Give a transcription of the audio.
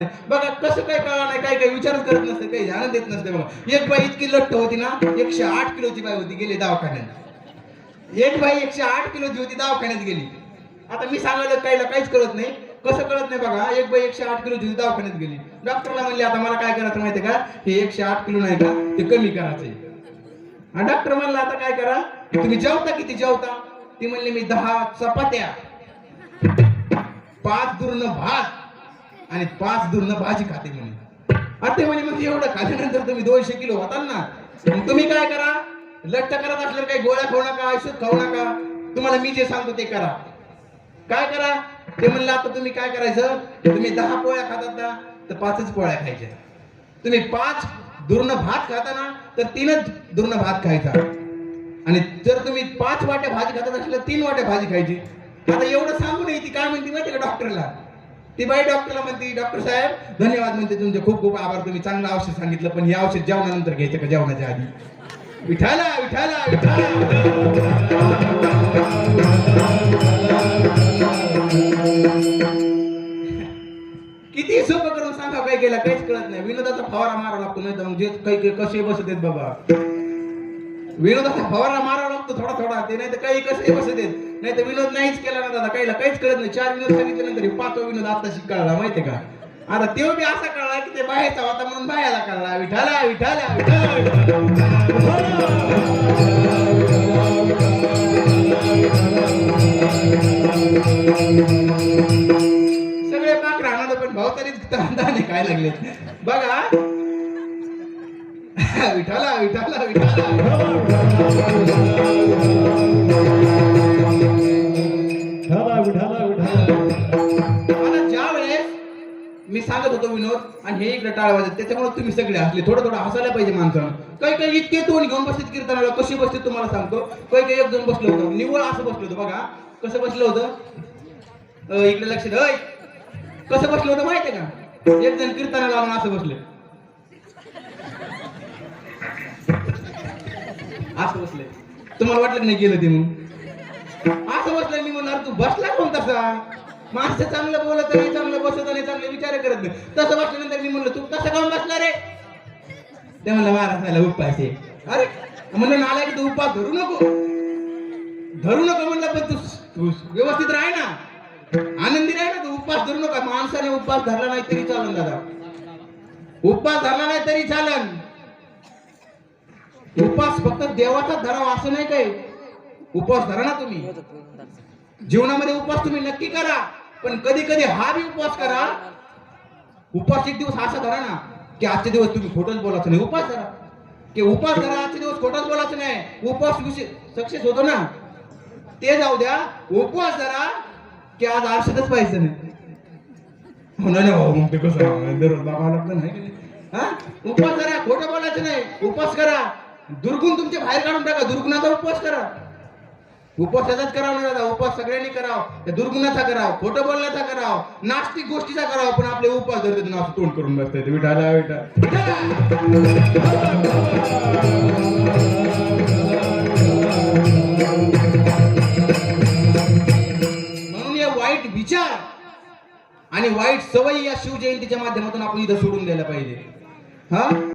बघा कसं काय कळलं नाही, काय काय विचारच करत नसते, काही ध्यान देत नसते. बघा एक बाई इतकी लठ्ठ होती ना, 108 किलोची बाई होती, गेली दवाखान्यात. एक बाई 108 किलोची होती, दवाखान्यात गेली. आता मी सांगायला काहीच कळत नाही, कसं कळत नाही. बघा एक बाई 108 किलोची होती, दवाखान्यात गेली. डॉक्टरला म्हणले आता मला काय करायचं माहितीये का, हे 108 किलो नाही का ते कमी करायचंय. आणि डॉक्टर म्हणला आता काय करा, तुम्ही जेवता किती जेवता? ती म्हणली मी 10 चपात्या, 5 दुर्ण भात आणि 5 दुर्ण भाजी खाते म्हणे. आता म्हणे मग एवढं खाल्ल्यानंतर तुम्ही 200 किलो होताल ना. मग तुम्ही काय करा, लठ्ठ करत असल्यावर काही गोळ्या खाऊ नका, औषध खाऊ नका, तुम्हाला मी जे सांगतो ते करा. काय करा ते म्हणलं, आता तुम्ही काय करायचं, तुम्ही 10 पोळ्या खातात ना तर 5च पोळ्या खायच्या. तुम्ही 5 दुर्ण भात खाता ना तर 3च दुर्ण भात खायचा. आणि जर तुम्ही 5 वाट्या भाजी खातात असल्या 3 वाट्या भाजी खायची. आता एवढं सांगू नये, ती काय म्हणते माहिती का डॉक्टरला, ती बाई डॉक्टरला म्हणते, डॉक्टर साहेब धन्यवाद म्हणते, तुमचे खूप खूप आभार, तुम्ही चांगलं औषध सांगितलं, पण हे औषध जेवणानंतर घ्यायचं का जेवणाच्या आधी? विठाला विठाला विठाला. किती सोपं करून सांगा, काय केलं काहीच कळत नाही. विनोदाचा फवारा मारावा लागतो, नाही तर मग जे काही कसे बसत आहेत बाबा, विनोदाचा फवारा मारावा लागतो थोडा थोडा, ते नाही तर काही कसे बसत आहेत. नाही तर विनोद नाहीच केला ना दादा, काहीच कळत नाही. 4 विनोद सांगितल्यानंतर 5वा विनोद आता कळला माहितीये का. आता तेव्हा बी असा कळला की ते बाहेरचा होता म्हणून बाहेरला कळला. विठाला विठाला सगळे पाक राहणार, पण भाऊ तरी दाणे काय लागले बघा. विठाला विठाला विठाला. आता ज्या वेळेस मी सांगत होतो विनोद आणि हे इकडे टाळ वाजत, त्याच्यामुळे तुम्ही सगळे हसले. थोडं हसायला पाहिजे माणसानं. काही इतके तोंड घेऊन बसलेत कीर्तनाला, कशी बसते तुम्हाला सांगतो. काही एक जण बसलं होतं, निव्वळ असं बसलं होतं. बघा कसं बसलं होतं, इकडे लक्ष द्या. कसं बसलं होतं माहितीये का, एक जण कीर्तनाला लावून असं बसले, असं बसले. तुम्हाला वाटलं नाही गेलं ते म्हणून असं बसलं. मी म्हणणार तू बसला कोण तसा, माणसं चांगलं बोलत नाही, चांगलं बसत नाही, चांगले विचार करत नाही. तसं बसल्यानंतर मी म्हणलं तू कसं काऊन बसला रे? ते म्हणलं महाराज उपास आहे. अरे म्हणलं नाला की तू उपास धरू नको म्हणलं, पण तू व्यवस्थित राह ना, आनंदी राह ना, तू उपास धरू नका. माणसाने उपास धरला नाही तरी चालन दादा, उपास धरला नाही तरी चालन. उपास फक्त देवाचा धरावा असं नाही काय. उपवास धरा ना तुम्ही, जीवनामध्ये उपवास तुम्ही नक्की करा, पण कधी कधी हा बी उपवास करा. उपवास एक दिवस असा धरा ना की आजचे दिवस तुम्ही खोटंच बोलायचं नाही. उपवास धरा की उपवास धरा, आजचे दिवस खोटंच बोलायचं नाही. उपवास सक्सेस होतो ना, ते जाऊ द्या. उपवास धरा की आज आरशातच पाहायचं नाही. मग ते कसं दररोज बघावं लागतं नाही. हा उपवास धरा, खोटं बोलायचं नाही. उपवास करा, दुर्गुण तुमचे बाहेर काढून टाका. दुर्गुणाचा उपवास करा. उपवास त्याचाच करावा दादा, उपवास सगळ्यांनी करावा. त्या दुर्गुणाचा करावा, खोटं बोलण्याचा करावा, नास्तिक गोष्टीचा करावा. पण आपले उपवास धरते ना असं तोंड करून बसता येते. विठाला विठा. म्हणून या वाईट विचार आणि वाईट सवयी या शिवजयंतीच्या माध्यमातून आपण इथं सोडून द्यायला पाहिजे. हा